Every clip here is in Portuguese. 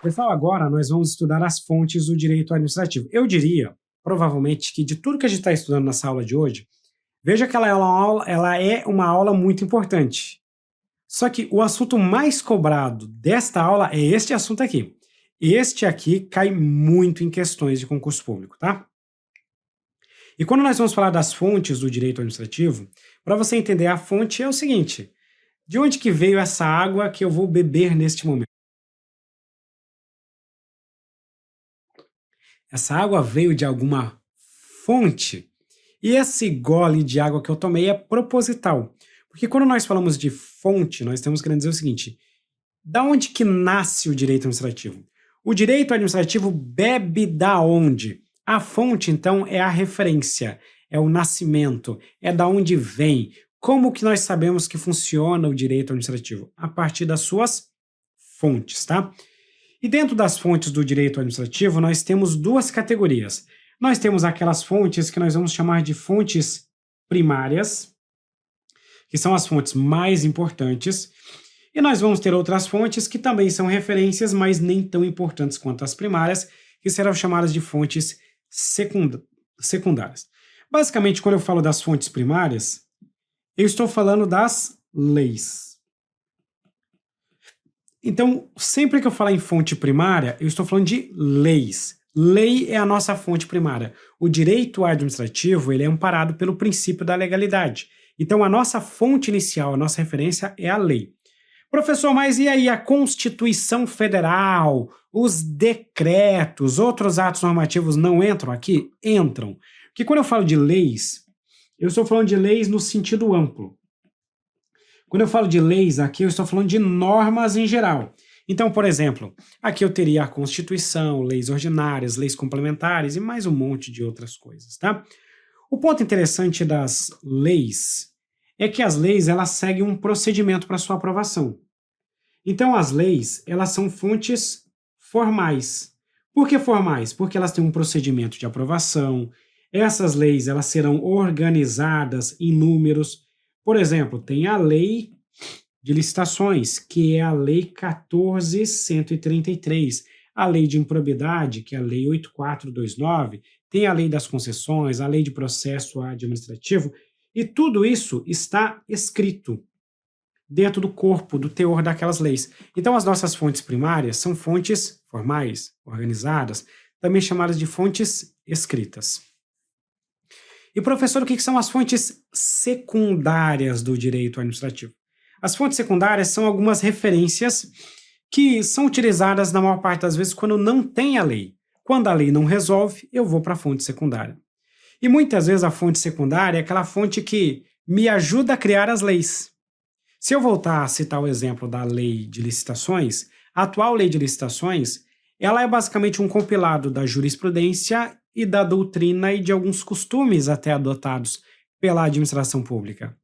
Pessoal, agora nós vamos estudar as fontes do direito administrativo. Eu diria, provavelmente, que de tudo que a gente está estudando nessa aula de hoje, veja que ela é uma aula muito importante. Só que o assunto mais cobrado desta aula é este assunto aqui. Este aqui cai muito em questões de concurso público, tá? E quando nós vamos falar das fontes do direito administrativo, para você entender a fonte é o seguinte: de onde que veio essa água que eu vou beber neste momento? Essa água veio de alguma fonte? E esse gole de água que eu tomei é proposital. Porque quando nós falamos de fonte, nós temos que dizer o seguinte: da onde que nasce o direito administrativo? O direito administrativo bebe da onde? A fonte, então, é a referência, é o nascimento, é da onde vem. Como que nós sabemos que funciona o direito administrativo? A partir das suas fontes, tá? E dentro das fontes do direito administrativo, nós temos duas categorias. Nós temos aquelas fontes que nós vamos chamar de fontes primárias, que são as fontes mais importantes, e nós vamos ter outras fontes que também são referências, mas nem tão importantes quanto as primárias, que serão chamadas de fontes secundárias. Basicamente, quando eu falo das fontes primárias, eu estou falando das leis. Então, sempre que eu falar em fonte primária, eu estou falando de leis. Lei é a nossa fonte primária. O direito administrativo ele é amparado pelo princípio da legalidade. Então, a nossa fonte inicial, a nossa referência é a lei. Professor, mas e aí a Constituição Federal, os decretos, outros atos normativos não entram aqui? Entram. Porque quando eu falo de leis, eu estou falando de leis no sentido amplo. Quando eu falo de leis aqui, eu estou falando de normas em geral. Então, por exemplo, aqui eu teria a Constituição, leis ordinárias, leis complementares e mais um monte de outras coisas, tá? O ponto interessante das leis é que as leis elas seguem um procedimento para sua aprovação. Então, as leis elas são fontes formais. Por que formais? Porque elas têm um procedimento de aprovação. Essas leis elas serão organizadas em números. Por exemplo, tem a lei de licitações, que é a lei 14.133, a lei de improbidade, que é a lei 8.429, tem a lei das concessões, a lei de processo administrativo, e tudo isso está escrito dentro do corpo, do teor daquelas leis. Então, as nossas fontes primárias são fontes formais, organizadas, também chamadas de fontes escritas. E, professor, o que são as fontes secundárias do direito administrativo? As fontes secundárias são algumas referências que são utilizadas na maior parte das vezes quando não tem a lei. Quando a lei não resolve, eu vou para a fonte secundária. E muitas vezes a fonte secundária é aquela fonte que me ajuda a criar as leis. Se eu voltar a citar o exemplo da lei de licitações, a atual lei de licitações, ela é basicamente um compilado da jurisprudência e da doutrina e de alguns costumes até adotados pela administração pública.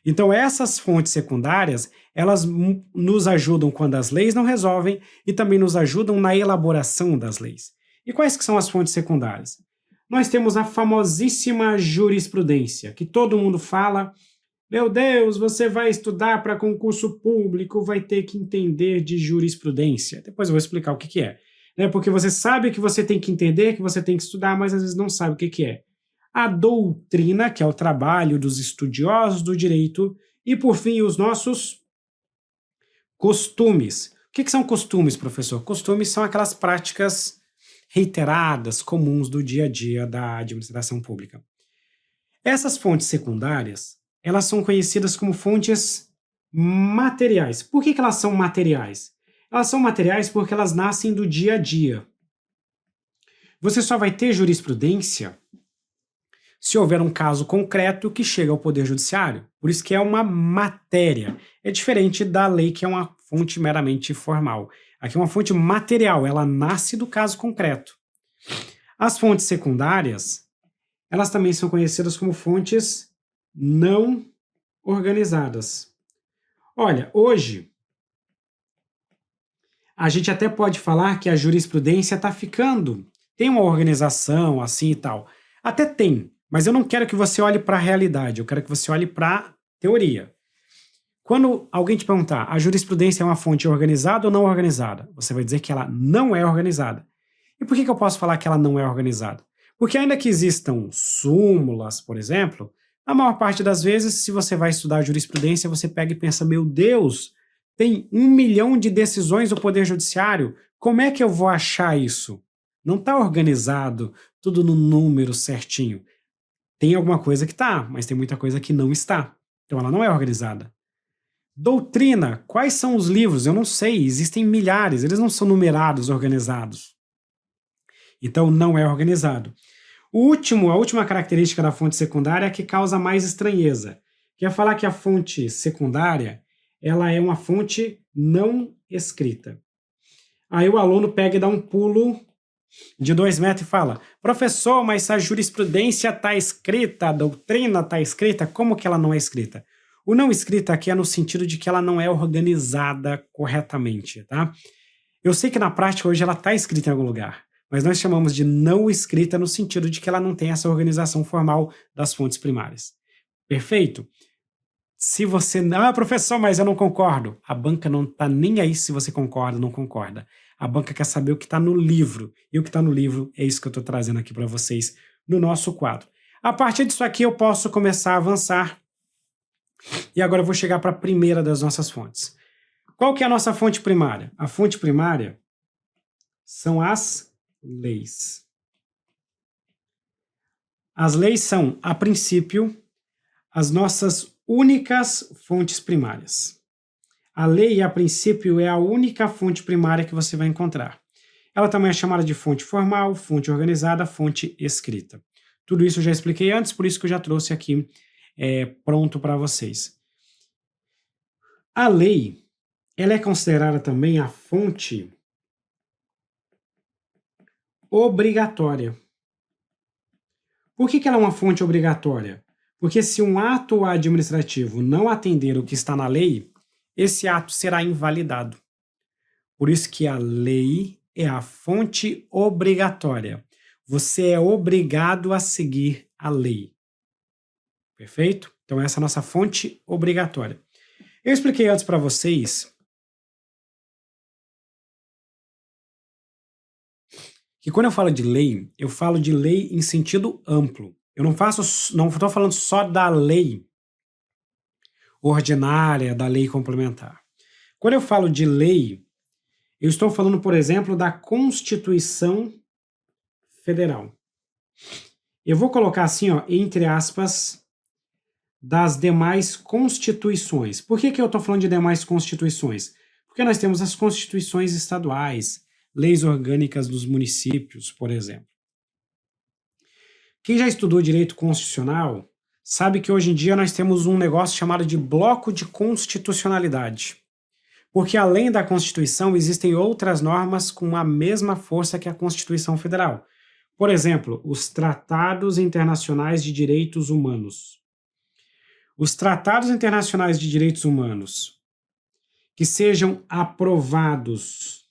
Então, essas fontes secundárias, elas nos ajudam quando as leis não resolvem e também nos ajudam na elaboração das leis. E quais que são as fontes secundárias? Nós temos a famosíssima jurisprudência, que todo mundo fala, meu Deus, você vai estudar para concurso público, vai ter que entender de jurisprudência. Depois eu vou explicar o que é. Porque você sabe que você tem que entender, que você tem que estudar, mas às vezes não sabe o que é. A doutrina, que é o trabalho dos estudiosos do direito, e, por fim, os nossos costumes. O que são costumes, professor? Costumes são aquelas práticas reiteradas, comuns do dia a dia da administração pública. Essas fontes secundárias, elas são conhecidas como fontes materiais. Por que elas são materiais? Elas são materiais porque elas nascem do dia a dia. Você só vai ter jurisprudência se houver um caso concreto que chega ao Poder Judiciário. Por isso que é uma matéria. É diferente da lei, que é uma fonte meramente formal. Aqui é uma fonte material, ela nasce do caso concreto. As fontes secundárias, elas também são conhecidas como fontes não organizadas. Olha, hoje, a gente até pode falar que a jurisprudência está ficando, tem uma organização assim e tal. Até tem, mas eu não quero que você olhe para a realidade, eu quero que você olhe para a teoria. Quando alguém te perguntar, a jurisprudência é uma fonte organizada ou não organizada? Você vai dizer que ela não é organizada. E por que eu posso falar que ela não é organizada? Porque ainda que existam súmulas, por exemplo, a maior parte das vezes, se você vai estudar jurisprudência, você pega e pensa, meu Deus, tem 1 milhão de decisões do Poder Judiciário, como é que eu vou achar isso? Não está organizado, tudo no número certinho. Tem alguma coisa que está, mas tem muita coisa que não está. Então ela não é organizada. Doutrina, quais são os livros? Eu não sei, existem milhares, eles não são numerados, organizados. Então não é organizado. A última característica da fonte secundária é que causa mais estranheza, que é falar que a fonte secundária ela é uma fonte não escrita. Aí o aluno pega e dá um pulo de 2 metros e fala, professor, mas a jurisprudência está escrita, a doutrina está escrita, como que ela não é escrita? O não escrita aqui é no sentido de que ela não é organizada corretamente, tá? Eu sei que na prática hoje ela está escrita em algum lugar, mas nós chamamos de não escrita no sentido de que ela não tem essa organização formal das fontes primárias. Perfeito? Se você... Ah, professor, mas eu não concordo. A banca não está nem aí se você concorda ou não concorda. A banca quer saber o que está no livro. E o que está no livro é isso que eu estou trazendo aqui para vocês no nosso quadro. A partir disso aqui eu posso começar a avançar. E agora eu vou chegar para a primeira das nossas fontes. Qual que é a nossa fonte primária? A fonte primária são as leis. As leis são, a princípio, as nossas únicas fontes primárias. A lei, a princípio, é a única fonte primária que você vai encontrar. Ela também é chamada de fonte formal, fonte organizada, fonte escrita. Tudo isso eu já expliquei antes, por isso que eu já trouxe aqui pronto para vocês. A lei, ela é considerada também a fonte obrigatória. Por que ela é uma fonte obrigatória? Porque se um ato administrativo não atender o que está na lei, esse ato será invalidado. Por isso que a lei é a fonte obrigatória. Você é obrigado a seguir a lei. Perfeito? Então essa é a nossa fonte obrigatória. Eu expliquei antes para vocês que quando eu falo de lei em sentido amplo. Eu não estou falando só da lei ordinária, da lei complementar. Quando eu falo de lei, eu estou falando, por exemplo, da Constituição Federal. Eu vou colocar assim, ó, entre aspas, das demais constituições. Por que eu estou falando de demais constituições? Porque nós temos as constituições estaduais, leis orgânicas dos municípios, por exemplo. Quem já estudou direito constitucional sabe que hoje em dia nós temos um negócio chamado de bloco de constitucionalidade. Porque além da Constituição existem outras normas com a mesma força que a Constituição Federal. Por exemplo, os Tratados Internacionais de Direitos Humanos. Os Tratados Internacionais de Direitos Humanos que sejam aprovados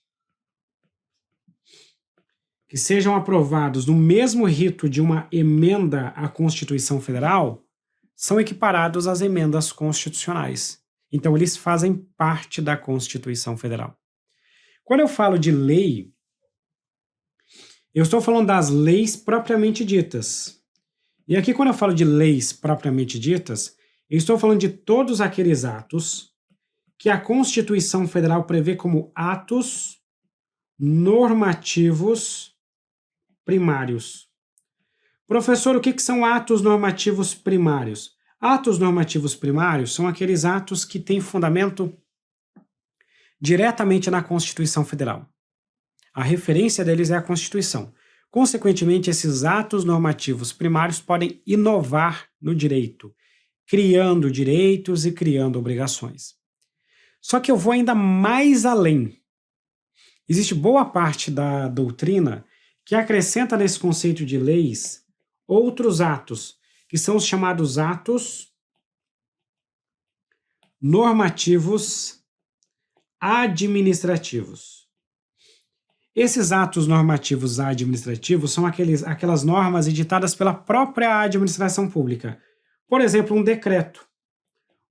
no mesmo rito de uma emenda à Constituição Federal, são equiparados às emendas constitucionais. Então, eles fazem parte da Constituição Federal. Quando eu falo de lei, eu estou falando das leis propriamente ditas. E aqui, quando eu falo de leis propriamente ditas, eu estou falando de todos aqueles atos que a Constituição Federal prevê como atos normativos primários. Professor, o que são atos normativos primários? Atos normativos primários são aqueles atos que têm fundamento diretamente na Constituição Federal. A referência deles é a Constituição. Consequentemente, esses atos normativos primários podem inovar no direito, criando direitos e criando obrigações. Só que eu vou ainda mais além. Existe boa parte da doutrina que acrescenta nesse conceito de leis outros atos, que são os chamados atos normativos administrativos. Esses atos normativos administrativos são aquelas normas editadas pela própria administração pública. Por exemplo, um decreto.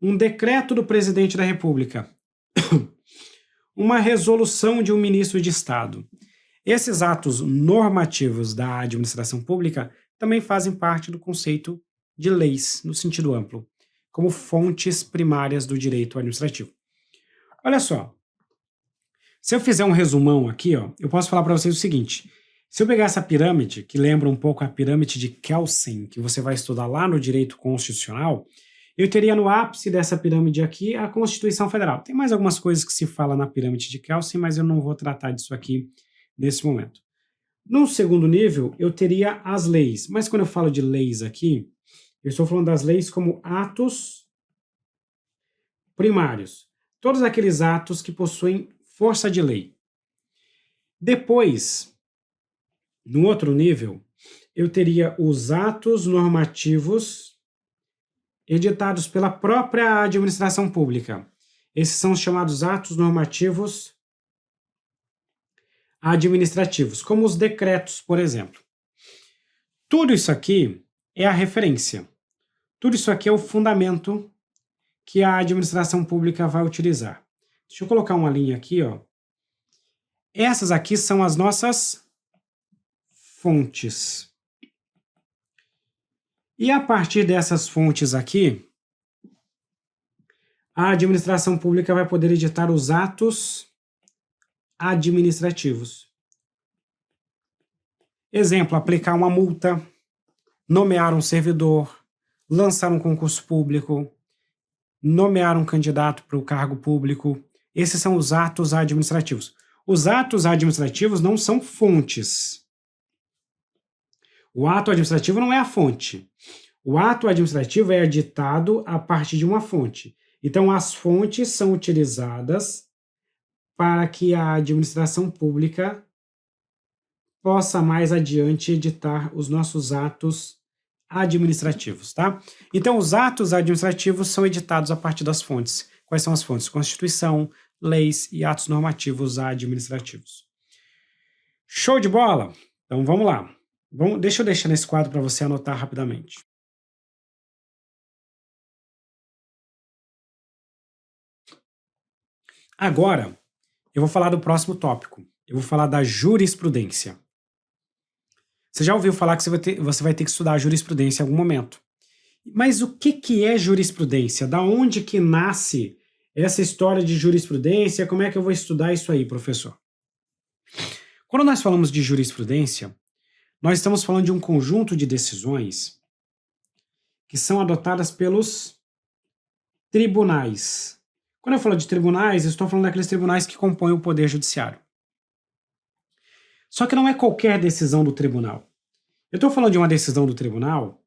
um decreto do presidente da República, uma resolução de um ministro de Estado. Esses atos normativos da administração pública também fazem parte do conceito de leis, no sentido amplo, como fontes primárias do direito administrativo. Olha só, se eu fizer um resumão aqui, ó, eu posso falar para vocês o seguinte: se eu pegar essa pirâmide, que lembra um pouco a pirâmide de Kelsen, que você vai estudar lá no direito constitucional, eu teria no ápice dessa pirâmide aqui a Constituição Federal. Tem mais algumas coisas que se fala na pirâmide de Kelsen, mas eu não vou tratar disso aqui nesse momento. No segundo nível, eu teria as leis, mas quando eu falo de leis aqui, eu estou falando das leis como atos primários. Todos aqueles atos que possuem força de lei. Depois, no outro nível, eu teria os atos normativos editados pela própria administração pública. Esses são os chamados atos normativos administrativos, como os decretos, por exemplo. Tudo isso aqui é a referência. Tudo isso aqui é o fundamento que a administração pública vai utilizar. Deixa eu colocar uma linha aqui, ó. Essas aqui são as nossas fontes. E a partir dessas fontes aqui, a administração pública vai poder editar os atos administrativos. Exemplo, aplicar uma multa, nomear um servidor, lançar um concurso público, nomear um candidato para o cargo público. Esses são os atos administrativos. Os atos administrativos não são fontes. O ato administrativo não é a fonte. O ato administrativo é editado a partir de uma fonte. Então, as fontes são utilizadas para que a administração pública possa mais adiante editar os nossos atos administrativos, tá? Então, os atos administrativos são editados a partir das fontes. Quais são as fontes? Constituição, leis e atos normativos administrativos. Show de bola? Então, vamos lá. Deixa eu deixar nesse quadro para você anotar rapidamente. Agora, eu vou falar do próximo tópico. Eu vou falar da jurisprudência. Você já ouviu falar que você vai ter que estudar jurisprudência em algum momento. Mas o que é jurisprudência? Da onde que nasce essa história de jurisprudência? Como é que eu vou estudar isso aí, professor? Quando nós falamos de jurisprudência, nós estamos falando de um conjunto de decisões que são adotadas pelos tribunais. Quando eu falo de tribunais, eu estou falando daqueles tribunais que compõem o Poder Judiciário. Só que não é qualquer decisão do tribunal. Eu estou falando de uma decisão do tribunal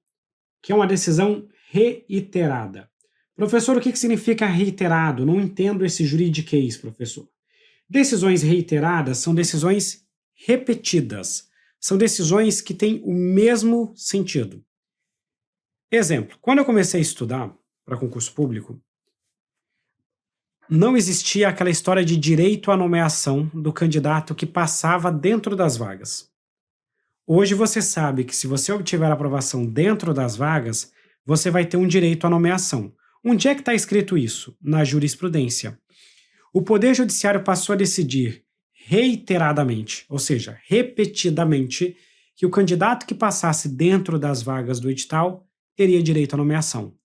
que é uma decisão reiterada. Professor, o que significa reiterado? Não entendo esse juridiquês, professor. Decisões reiteradas são decisões repetidas. São decisões que têm o mesmo sentido. Exemplo, quando eu comecei a estudar para concurso público, não existia aquela história de direito à nomeação do candidato que passava dentro das vagas. Hoje você sabe que se você obtiver aprovação dentro das vagas, você vai ter um direito à nomeação. Onde é que está escrito isso? Na jurisprudência. O Poder Judiciário passou a decidir reiteradamente, ou seja, repetidamente, que o candidato que passasse dentro das vagas do edital teria direito à nomeação.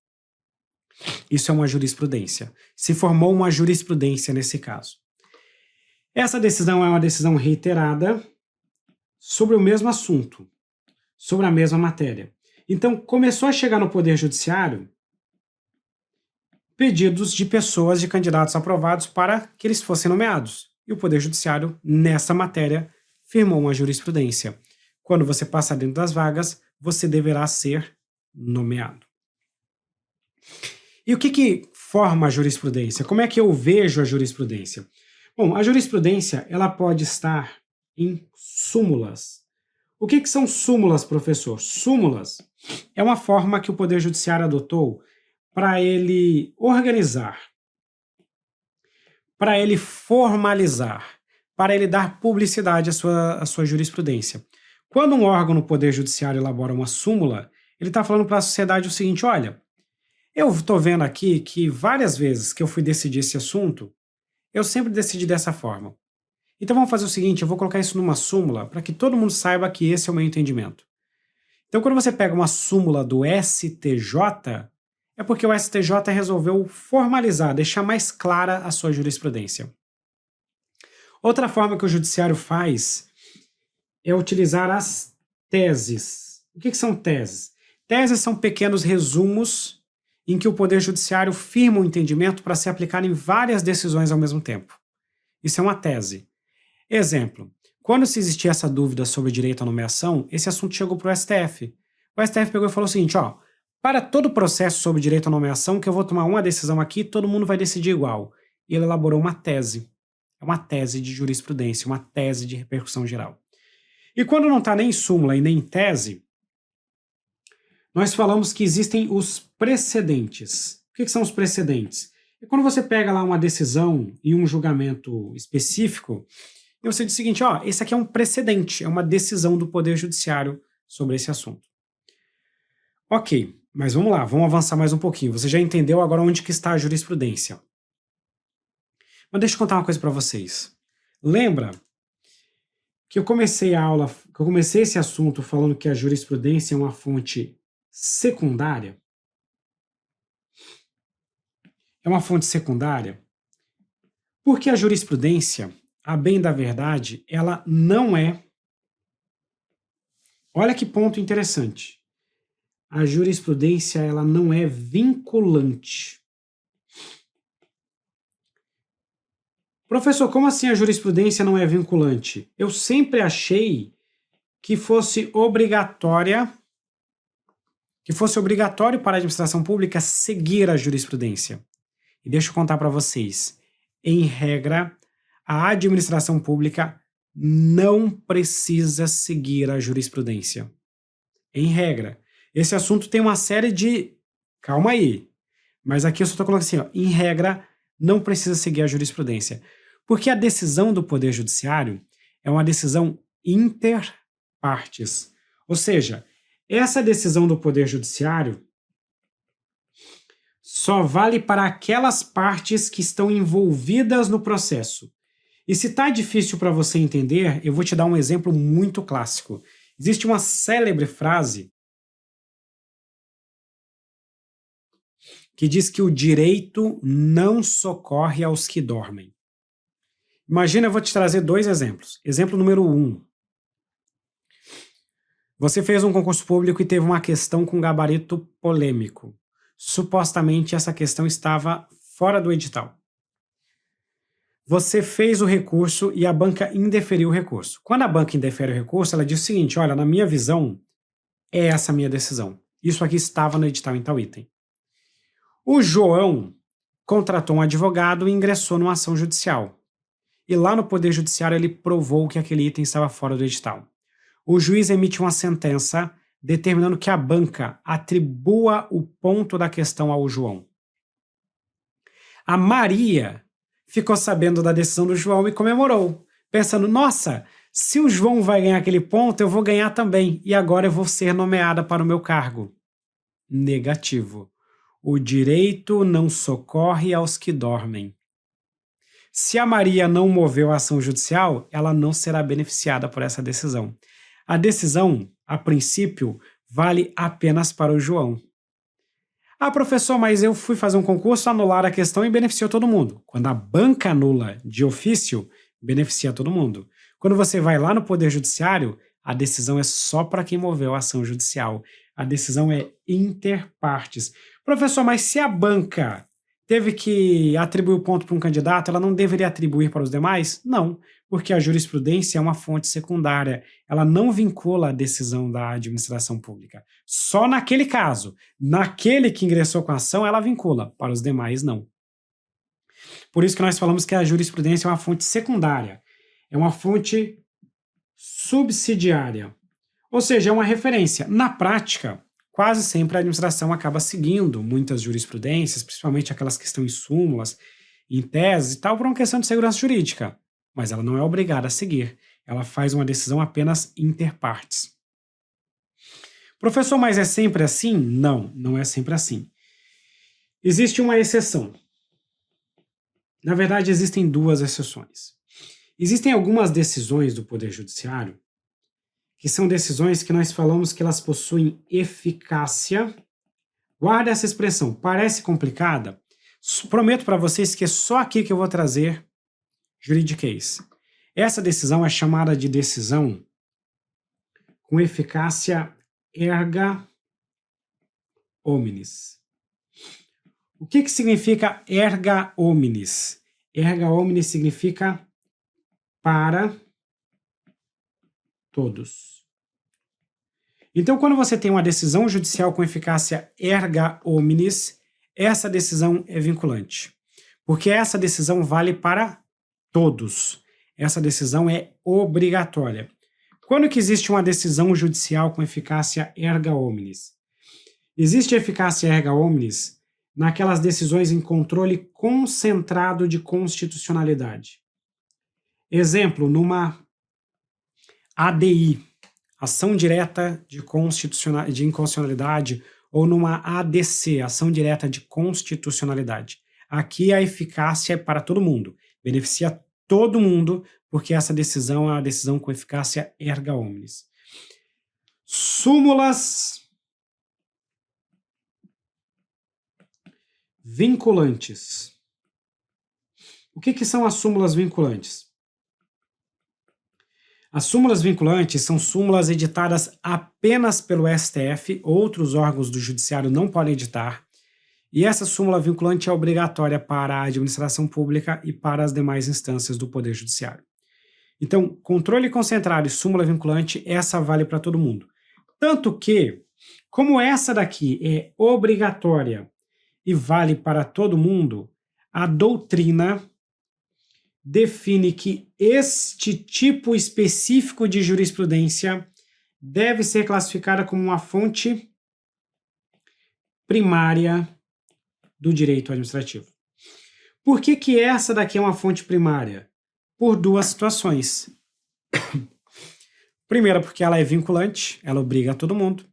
Isso é uma jurisprudência. Se formou uma jurisprudência nesse caso. Essa decisão é uma decisão reiterada sobre o mesmo assunto, sobre a mesma matéria. Então, começou a chegar no Poder Judiciário pedidos de pessoas, de candidatos aprovados para que eles fossem nomeados. E o Poder Judiciário, nessa matéria, firmou uma jurisprudência. Quando você passar dentro das vagas, você deverá ser nomeado. E o que forma a jurisprudência? Como é que eu vejo a jurisprudência? Bom, a jurisprudência ela pode estar em súmulas. O que são súmulas, professor? Súmulas é uma forma que o Poder Judiciário adotou para ele organizar, para ele formalizar, para ele dar publicidade à sua jurisprudência. Quando um órgão no Poder Judiciário elabora uma súmula, ele está falando para a sociedade o seguinte: olha, Eu estou vendo aqui que várias vezes que eu fui decidir esse assunto, eu sempre decidi dessa forma. Então vamos fazer o seguinte, eu vou colocar isso numa súmula para que todo mundo saiba que esse é o meu entendimento. Então quando você pega uma súmula do STJ, é porque o STJ resolveu formalizar, deixar mais clara a sua jurisprudência. Outra forma que o judiciário faz é utilizar as teses. O que são teses? Teses são pequenos resumos em que o Poder Judiciário firma um entendimento para se aplicar em várias decisões ao mesmo tempo. Isso é uma tese. Exemplo, quando se existia essa dúvida sobre direito à nomeação, esse assunto chegou para o STF. O STF pegou e falou o seguinte, ó, para todo processo sobre direito à nomeação, que eu vou tomar uma decisão aqui, todo mundo vai decidir igual. E ele elaborou uma tese. É uma tese de jurisprudência, uma tese de repercussão geral. E quando não está nem em súmula e nem em tese, nós falamos que existem os precedentes. O que são os precedentes? É quando você pega lá uma decisão e um julgamento específico, e você diz o seguinte, ó, esse aqui é um precedente, é uma decisão do Poder Judiciário sobre esse assunto. Ok, mas vamos lá, vamos avançar mais um pouquinho. Você já entendeu agora onde que está a jurisprudência. Mas deixa eu contar uma coisa para vocês. Lembra que eu comecei a aula, que eu comecei esse assunto falando que a jurisprudência é uma fonte secundária? É uma fonte secundária porque a jurisprudência, a bem da verdade, ela não é. Olha que ponto interessante. A jurisprudência, ela não é vinculante. Professor, como assim a jurisprudência não é vinculante? Eu sempre achei que fosse obrigatório para a administração pública seguir a jurisprudência. E deixa eu contar para vocês. Em regra, a administração pública não precisa seguir a jurisprudência. Em regra. Esse assunto tem uma série de... Calma aí. Mas aqui eu só estou colocando assim, ó, em regra, não precisa seguir a jurisprudência. Porque a decisão do Poder Judiciário é uma decisão inter partes. Ou seja, essa decisão do Poder Judiciário só vale para aquelas partes que estão envolvidas no processo. E se está difícil para você entender, eu vou te dar um exemplo muito clássico. Existe uma célebre frase que diz que o direito não socorre aos que dormem. Imagina, eu vou te trazer dois exemplos. Exemplo número 1. Você fez um concurso público e teve uma questão com gabarito polêmico. Supostamente essa questão estava fora do edital. Você fez o recurso e a banca indeferiu o recurso. Quando a banca indefere o recurso, ela diz o seguinte, olha, na minha visão, é essa a minha decisão. Isso aqui estava no edital em tal item. O João contratou um advogado e ingressou numa ação judicial. E lá no Poder Judiciário ele provou que aquele item estava fora do edital. O juiz emite uma sentença determinando que a banca atribua o ponto da questão ao João. A Maria ficou sabendo da decisão do João e comemorou, pensando, nossa, se o João vai ganhar aquele ponto, eu vou ganhar também, e agora eu vou ser nomeada para o meu cargo. Negativo. O direito não socorre aos que dormem. Se a Maria não moveu a ação judicial, ela não será beneficiada por essa decisão. A decisão, a princípio, vale apenas para o João. Ah, professor, mas eu fui fazer um concurso, anular a questão e beneficiou todo mundo. Quando a banca anula de ofício, beneficia todo mundo. Quando você vai lá no Poder Judiciário, a decisão é só para quem moveu a ação judicial. A decisão é inter partes. Professor, mas se a banca teve que atribuir o ponto para um candidato, ela não deveria atribuir para os demais? Não, porque a jurisprudência é uma fonte secundária. Ela não vincula a decisão da administração pública. Só naquele caso. Naquele que ingressou com a ação, ela vincula. Para os demais, não. Por isso que nós falamos que a jurisprudência é uma fonte secundária. É uma fonte subsidiária. Ou seja, é uma referência. Na prática, quase sempre a administração acaba seguindo muitas jurisprudências, principalmente aquelas que estão em súmulas, em teses e tal, por uma questão de segurança jurídica. Mas ela não é obrigada a seguir. Ela faz uma decisão apenas inter partes. Professor, mas é sempre assim? Não, não é sempre assim. Existe uma exceção. Na verdade, existem duas exceções. Existem algumas decisões do Poder Judiciário que são decisões que nós falamos que elas possuem eficácia. Guarda essa expressão, parece complicada. Prometo para vocês que é só aqui que eu vou trazer juridiquês. Essa decisão é chamada de decisão com eficácia erga omnes. O que significa erga omnes? Erga omnes significa para todos. Então, quando você tem uma decisão judicial com eficácia erga omnes, essa decisão é vinculante, porque essa decisão vale para todos. Essa decisão é obrigatória. Quando que existe uma decisão judicial com eficácia erga omnes? Existe eficácia erga omnes naquelas decisões em controle concentrado de constitucionalidade. Exemplo, numa ADI, ação direta de inconstitucionalidade, ou numa ADC, ação direta de constitucionalidade. Aqui a eficácia é para todo mundo, beneficia todo mundo, porque essa decisão é uma decisão com eficácia erga omnes. Súmulas vinculantes. O que são as súmulas vinculantes? As súmulas vinculantes são súmulas editadas apenas pelo STF, outros órgãos do judiciário não podem editar, e essa súmula vinculante é obrigatória para a administração pública e para as demais instâncias do Poder Judiciário. Então, controle concentrado e súmula vinculante, essa vale para todo mundo. Tanto que, como essa daqui é obrigatória e vale para todo mundo, a doutrina define que este tipo específico de jurisprudência deve ser classificada como uma fonte primária do direito administrativo. Por que essa daqui é uma fonte primária? Por duas situações. Primeira, porque ela é vinculante, ela obriga a todo mundo.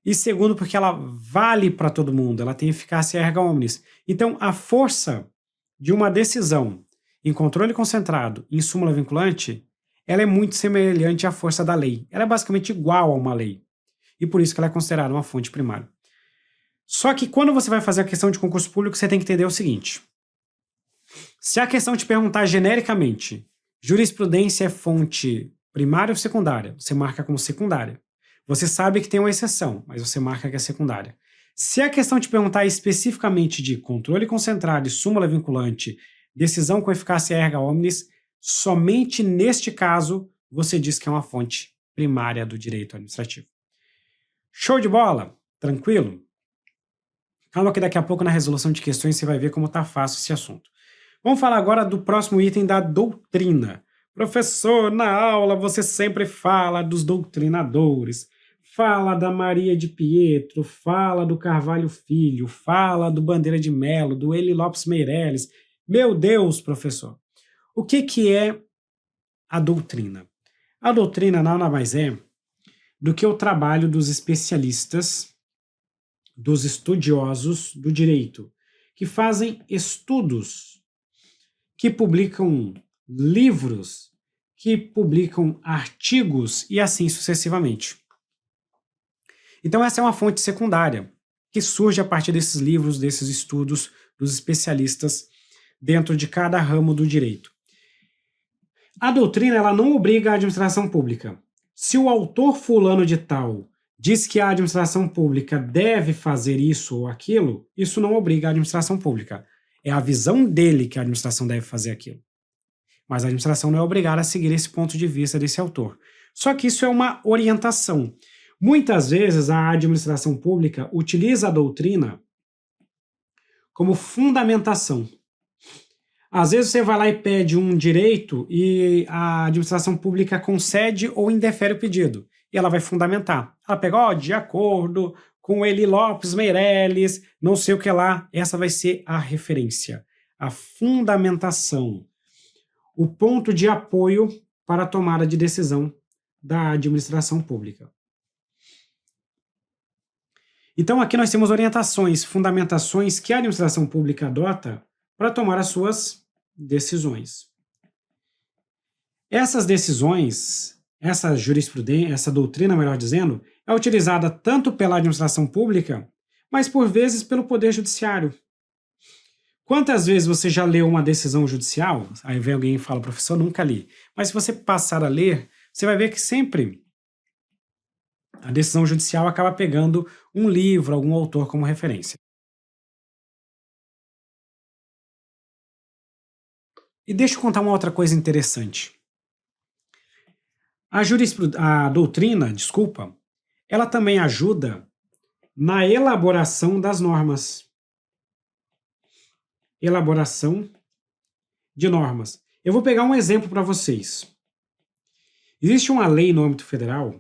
E segundo, porque ela vale para todo mundo, ela tem eficácia erga omnes. Então, a força de uma decisão em controle concentrado, em súmula vinculante, ela é muito semelhante à força da lei. Ela é basicamente igual a uma lei. E por isso que ela é considerada uma fonte primária. Só que quando você vai fazer a questão de concurso público, você tem que entender o seguinte. Se a questão te perguntar genericamente, jurisprudência é fonte primária ou secundária? Você marca como secundária. Você sabe que tem uma exceção, mas você marca que é secundária. Se a questão te perguntar especificamente de controle concentrado e súmula vinculante, decisão com eficácia erga omnes, somente neste caso você diz que é uma fonte primária do direito administrativo. Show de bola? Tranquilo? Calma que daqui a pouco na resolução de questões você vai ver como está fácil esse assunto. Vamos falar agora do próximo item da doutrina. Professor, na aula você sempre fala dos doutrinadores, fala da Maria de Pietro, fala do Carvalho Filho, fala do Bandeira de Melo, do Eli Lopes Meireles. Meu Deus, professor, o que é a doutrina? A doutrina nada mais é do que o trabalho dos especialistas, dos estudiosos do direito, que fazem estudos, que publicam livros, que publicam artigos e assim sucessivamente. Então essa é uma fonte secundária, que surge a partir desses livros, desses estudos dos especialistas dentro de cada ramo do direito. A doutrina ela não obriga a administração pública. Se o autor fulano de tal diz que a administração pública deve fazer isso ou aquilo, isso não obriga a administração pública. É a visão dele que a administração deve fazer aquilo. Mas a administração não é obrigada a seguir esse ponto de vista desse autor. Só que isso é uma orientação. Muitas vezes a administração pública utiliza a doutrina como fundamentação. Às vezes você vai lá e pede um direito e a administração pública concede ou indefere o pedido. E ela vai fundamentar. Ela pega, de acordo com Eli Lopes Meireles, não sei o que lá. Essa vai ser a referência, a fundamentação, o ponto de apoio para a tomada de decisão da administração pública. Então, aqui nós temos orientações, fundamentações que a administração pública adota para tomar as suas decisões. Essas decisões, essa jurisprudência, essa doutrina, melhor dizendo, é utilizada tanto pela administração pública, mas por vezes pelo Poder Judiciário. Quantas vezes você já leu uma decisão judicial? Aí vem alguém e fala, professor, nunca li. Mas se você passar a ler, você vai ver que sempre a decisão judicial acaba pegando um livro, algum autor como referência. E deixa eu contar uma outra coisa interessante. A doutrina, desculpa, ela também ajuda na elaboração das normas. Elaboração de normas. Eu vou pegar um exemplo para vocês. Existe uma lei no âmbito federal,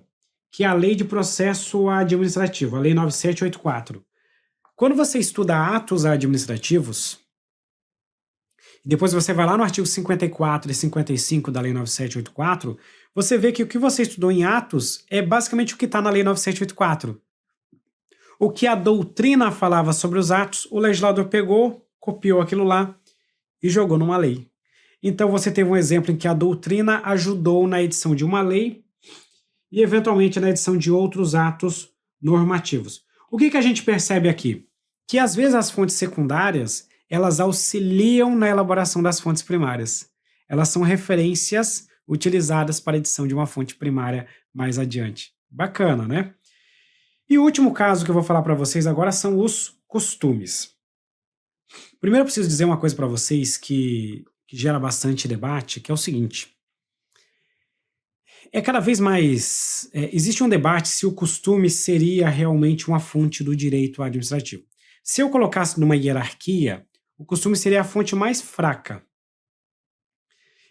que é a Lei de Processo Administrativo, a Lei 9784. Quando você estuda atos administrativos, depois você vai lá no artigo 54 e 55 da Lei 9784, você vê que o que você estudou em atos é basicamente o que está na Lei 9784. O que a doutrina falava sobre os atos, o legislador pegou, copiou aquilo lá e jogou numa lei. Então você teve um exemplo em que a doutrina ajudou na edição de uma lei e eventualmente na edição de outros atos normativos. O que a gente percebe aqui? Que às vezes as fontes secundárias, elas auxiliam na elaboração das fontes primárias. Elas são referências utilizadas para a edição de uma fonte primária mais adiante. Bacana, né? E o último caso que eu vou falar para vocês agora são os costumes. Primeiro eu preciso dizer uma coisa para vocês que gera bastante debate, que é o seguinte. Cada vez mais existe um debate se o costume seria realmente uma fonte do direito administrativo. Se eu colocasse numa hierarquia, o costume seria a fonte mais fraca.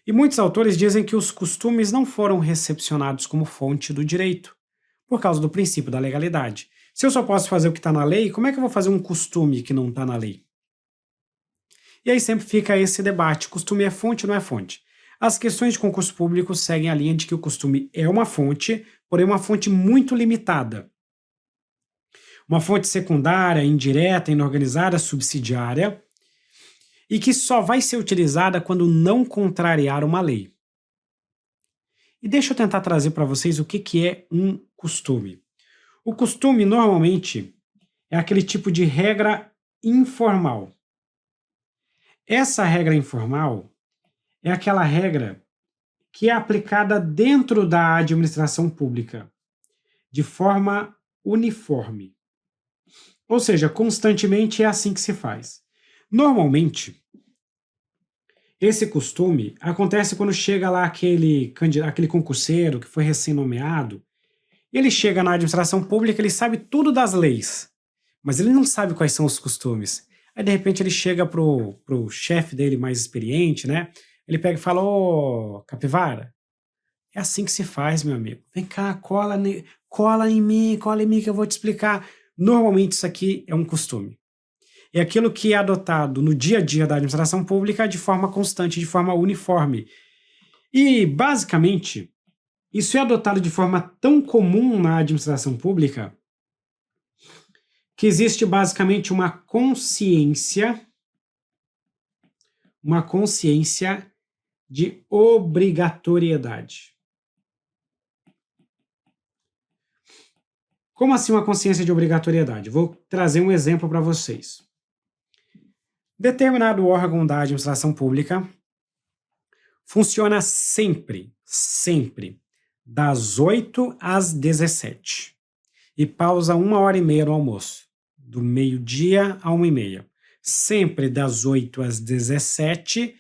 E muitos autores dizem que os costumes não foram recepcionados como fonte do direito, por causa do princípio da legalidade. Se eu só posso fazer o que está na lei, como é que eu vou fazer um costume que não está na lei? E aí sempre fica esse debate, costume é fonte ou não é fonte? As questões de concurso público seguem a linha de que o costume é uma fonte, porém uma fonte muito limitada. Uma fonte secundária, indireta, inorganizada, subsidiária, e que só vai ser utilizada quando não contrariar uma lei. E deixa eu tentar trazer para vocês o que é um costume. O costume, normalmente, é aquele tipo de regra informal. Essa regra informal é aquela regra que é aplicada dentro da administração pública, de forma uniforme. Ou seja, constantemente é assim que se faz. Normalmente, esse costume acontece quando chega lá aquele concurseiro que foi recém-nomeado, ele chega na administração pública, ele sabe tudo das leis, mas ele não sabe quais são os costumes. Aí, de repente, ele chega pro chefe dele mais experiente, né? Ele pega e fala, ô, Capivara, é assim que se faz, meu amigo. Vem cá, cola em mim que eu vou te explicar. Normalmente isso aqui é um costume. É aquilo que é adotado no dia a dia da administração pública de forma constante, de forma uniforme. E, basicamente, isso é adotado de forma tão comum na administração pública que existe basicamente uma consciência de obrigatoriedade. Como assim uma consciência de obrigatoriedade? Vou trazer um exemplo para vocês. Determinado órgão da administração pública funciona sempre, das 8 às 17. E pausa 1h30 no almoço, do meio-dia a 1h30. Sempre das 8 às 17,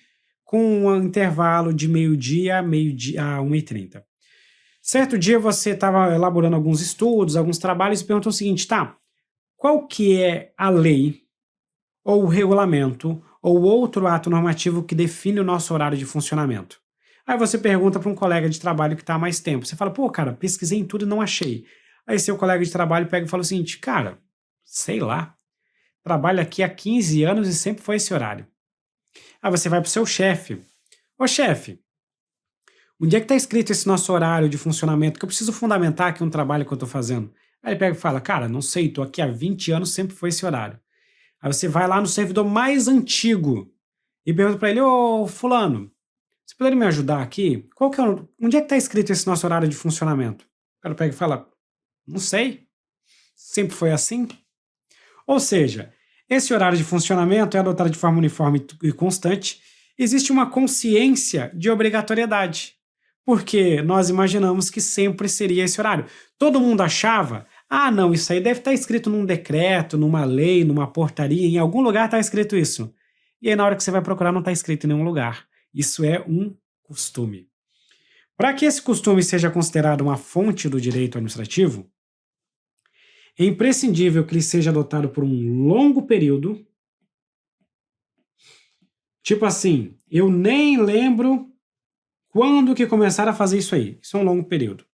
com um intervalo de meio-dia a 1h30. Certo dia você estava elaborando alguns estudos, alguns trabalhos e perguntou o seguinte, tá, qual que é a lei ou o regulamento ou outro ato normativo que define o nosso horário de funcionamento? Aí você pergunta para um colega de trabalho que está há mais tempo. Você fala, pô, cara, pesquisei em tudo e não achei. Aí seu colega de trabalho pega e fala o seguinte, cara, sei lá, trabalho aqui há 15 anos e sempre foi esse horário. Aí você vai para o seu chefe. Ô chefe, onde é que está escrito esse nosso horário de funcionamento? Que eu preciso fundamentar aqui um trabalho que eu estou fazendo. Aí ele pega e fala, cara, não sei, tô aqui há 20 anos, sempre foi esse horário. Aí você vai lá no servidor mais antigo e pergunta para ele, ô fulano, você poderia me ajudar aqui? Onde é que está escrito esse nosso horário de funcionamento? O cara pega e fala, não sei, sempre foi assim. Ou seja, esse horário de funcionamento é adotado de forma uniforme e constante. Existe uma consciência de obrigatoriedade, porque nós imaginamos que sempre seria esse horário. Todo mundo achava, ah, não, isso aí deve estar escrito num decreto, numa lei, numa portaria, em algum lugar está escrito isso. E aí, na hora que você vai procurar, não está escrito em nenhum lugar. Isso é um costume. Para que esse costume seja considerado uma fonte do direito administrativo, é imprescindível que ele seja adotado por um longo período. Tipo assim, eu nem lembro quando que começaram a fazer isso aí. Isso é um longo período.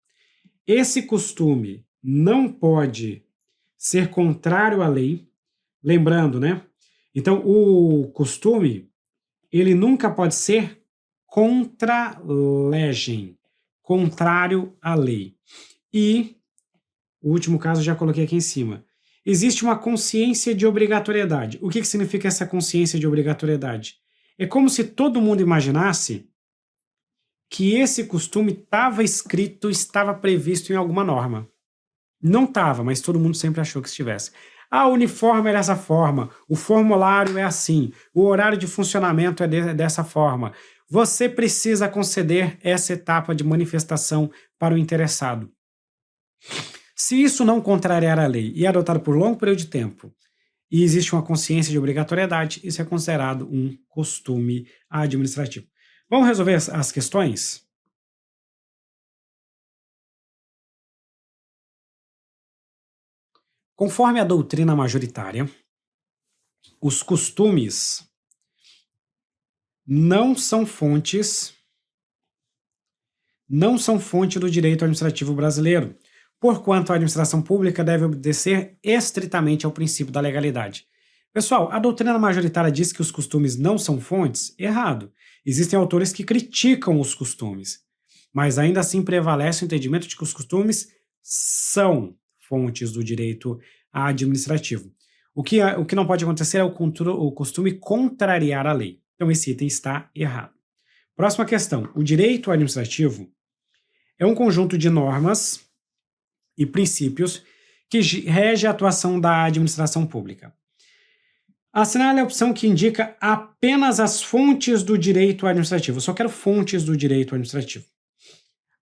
Esse costume não pode ser contrário à lei. Lembrando, né? Então, o costume, ele nunca pode ser contra legem, contrário à lei. E o último caso eu já coloquei aqui em cima. Existe uma consciência de obrigatoriedade. O que significa essa consciência de obrigatoriedade? É como se todo mundo imaginasse que esse costume estava escrito, estava previsto em alguma norma. Não estava, mas todo mundo sempre achou que estivesse. Ah, o uniforme é dessa forma, o formulário é assim, o horário de funcionamento é dessa forma. Você precisa conceder essa etapa de manifestação para o interessado. Se isso não contrariar a lei e é adotado por longo período de tempo, e existe uma consciência de obrigatoriedade, isso é considerado um costume administrativo. Vamos resolver as questões? Conforme a doutrina majoritária, os costumes não são fonte do direito administrativo brasileiro, porquanto a administração pública deve obedecer estritamente ao princípio da legalidade. Pessoal, a doutrina majoritária diz que os costumes não são fontes? Errado. Existem autores que criticam os costumes, mas ainda assim prevalece o entendimento de que os costumes são fontes do direito administrativo. O que não pode acontecer é o costume contrariar a lei. Então, esse item está errado. Próxima questão. O direito administrativo é um conjunto de normas e princípios que rege a atuação da administração pública. Assinale a opção que indica apenas as fontes do direito administrativo. Eu só quero fontes do direito administrativo.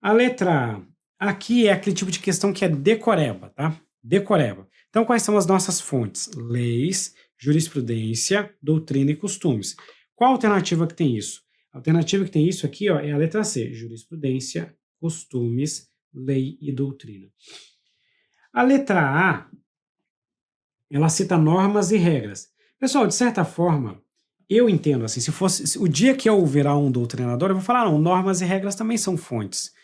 A letra A. Aqui é aquele tipo de questão que é decoreba, tá? Decoreba. Então, quais são as nossas fontes? Leis, jurisprudência, doutrina e costumes. Qual a alternativa que tem isso? A alternativa que tem isso aqui, ó, é a letra C. Jurisprudência, costumes, lei e doutrina. A letra A, ela cita normas e regras. Pessoal, de certa forma, eu entendo assim, se o dia que eu virar um doutrinador, eu vou falar, não, normas e regras também são fontes.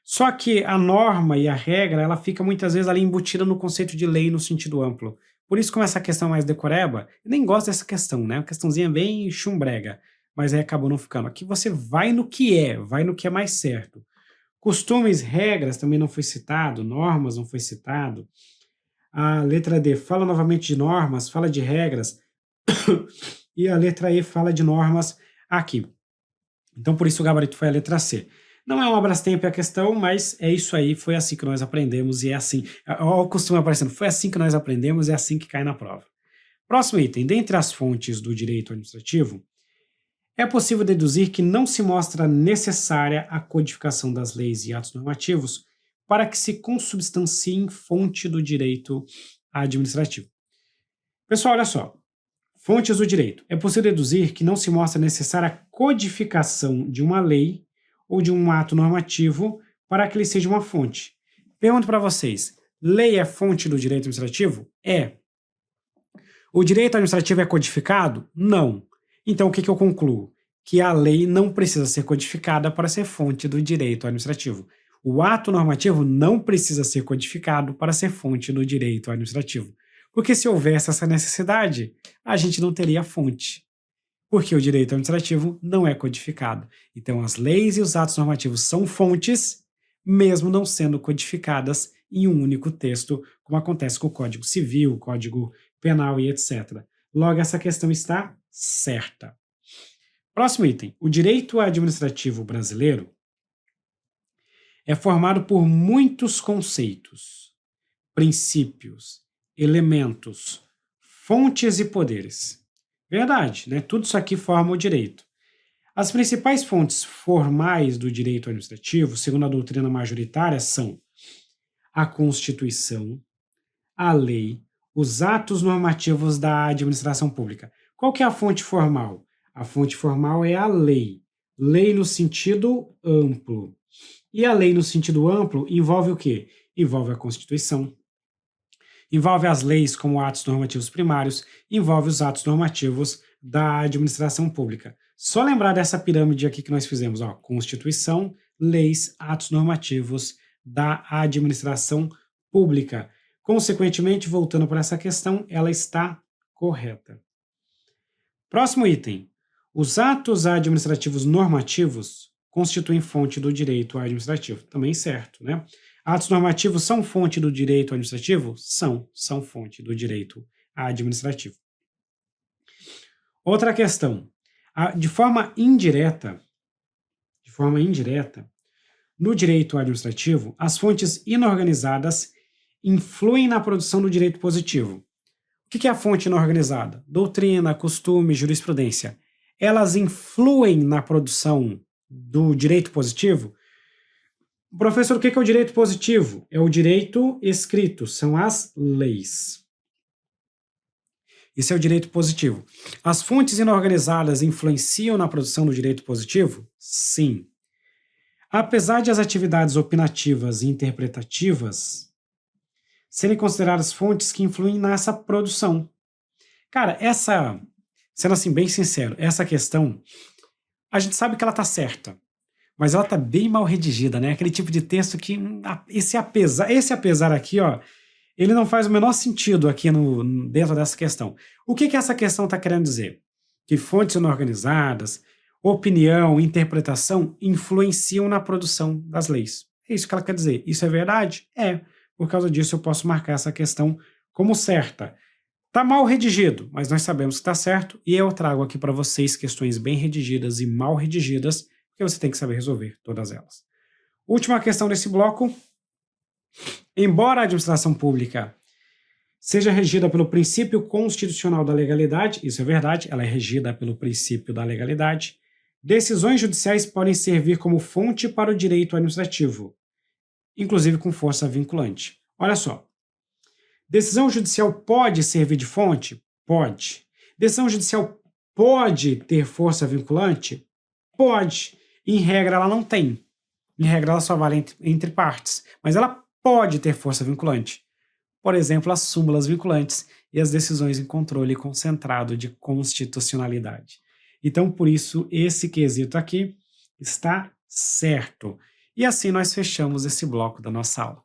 Só que a norma e a regra, ela fica muitas vezes ali embutida no conceito de lei no sentido amplo. Por isso, como essa questão mais decoreba, eu nem gosto dessa questão, né? Uma questãozinha bem chumbrega, mas aí acabou não ficando. Aqui você vai no que é mais certo. Costumes, regras também não foi citado, normas não foi citado. A letra D fala novamente de normas, fala de regras, e a letra E fala de normas aqui. Então, por isso o gabarito foi a letra C. Não é uma Brastemp a questão, mas é isso aí, foi assim que nós aprendemos e é assim. Olha o costume aparecendo, foi assim que nós aprendemos e é assim que cai na prova. Próximo item. Dentre as fontes do direito administrativo, é possível deduzir que não se mostra necessária a codificação das leis e atos normativos para que se consubstanciem fonte do direito administrativo. Pessoal, olha só. Fontes do direito. É possível deduzir que não se mostra necessária a codificação de uma lei ou de um ato normativo para que ele seja uma fonte. Pergunto para vocês, lei é fonte do direito administrativo? É. O direito administrativo é codificado? Não. Então, o que eu concluo? Que a lei não precisa ser codificada para ser fonte do direito administrativo. O ato normativo não precisa ser codificado para ser fonte do direito administrativo. Porque se houvesse essa necessidade, a gente não teria fonte. Porque o direito administrativo não é codificado. Então, as leis e os atos normativos são fontes, mesmo não sendo codificadas em um único texto, como acontece com o Código Civil, o Código Penal e etc. Logo, essa questão está certa. Próximo item. O direito administrativo brasileiro é formado por muitos conceitos, princípios, elementos, fontes e poderes. Verdade, né? Tudo isso aqui forma o direito. As principais fontes formais do direito administrativo, segundo a doutrina majoritária, são a Constituição, a lei, os atos normativos da administração pública. Qual que é a fonte formal? A fonte formal é a lei. Lei no sentido amplo. E a lei no sentido amplo envolve o quê? Envolve a Constituição, envolve as leis como atos normativos primários, envolve os atos normativos da administração pública. Só lembrar dessa pirâmide aqui que nós fizemos, ó, Constituição, leis, atos normativos da administração pública. Consequentemente, voltando para essa questão, ela está correta. Próximo item. Os atos administrativos normativos constituem fonte do direito administrativo. Também certo, né? Atos normativos são fonte do direito administrativo? São fonte do direito administrativo. Outra questão. De forma indireta, no direito administrativo, as fontes inorganizadas influem na produção do direito positivo. O que é a fonte inorganizada? Doutrina, costume, jurisprudência. Elas influem na produção do direito positivo? Professor, o que é o direito positivo? É o direito escrito, são as leis. Isso é o direito positivo. As fontes inorganizadas influenciam na produção do direito positivo? Sim. Apesar de as atividades opinativas e interpretativas serem consideradas fontes que influem nessa produção. Cara, sendo assim bem sincero, essa questão, a gente sabe que ela está certa, mas ela está bem mal redigida, né? Aquele tipo de texto que esse apesar aqui, ó, ele não faz o menor sentido aqui dentro dessa questão. O que essa questão está querendo dizer? Que fontes inorganizadas, opinião, interpretação influenciam na produção das leis. É isso que ela quer dizer. Isso é verdade? É. Por causa disso, eu posso marcar essa questão como certa. Está mal redigido, mas nós sabemos que está certo, e eu trago aqui para vocês questões bem redigidas e mal redigidas, porque você tem que saber resolver todas elas. Última questão desse bloco. Embora a administração pública seja regida pelo princípio constitucional da legalidade, isso é verdade, ela é regida pelo princípio da legalidade, decisões judiciais podem servir como fonte para o direito administrativo, inclusive com força vinculante. Olha só, decisão judicial pode servir de fonte? Pode. Decisão judicial pode ter força vinculante? Pode. Em regra, ela não tem. Em regra, ela só vale entre partes, mas ela pode ter força vinculante. Por exemplo, as súmulas vinculantes e as decisões em controle concentrado de constitucionalidade. Então, por isso, esse quesito aqui está certo. E assim nós fechamos esse bloco da nossa aula.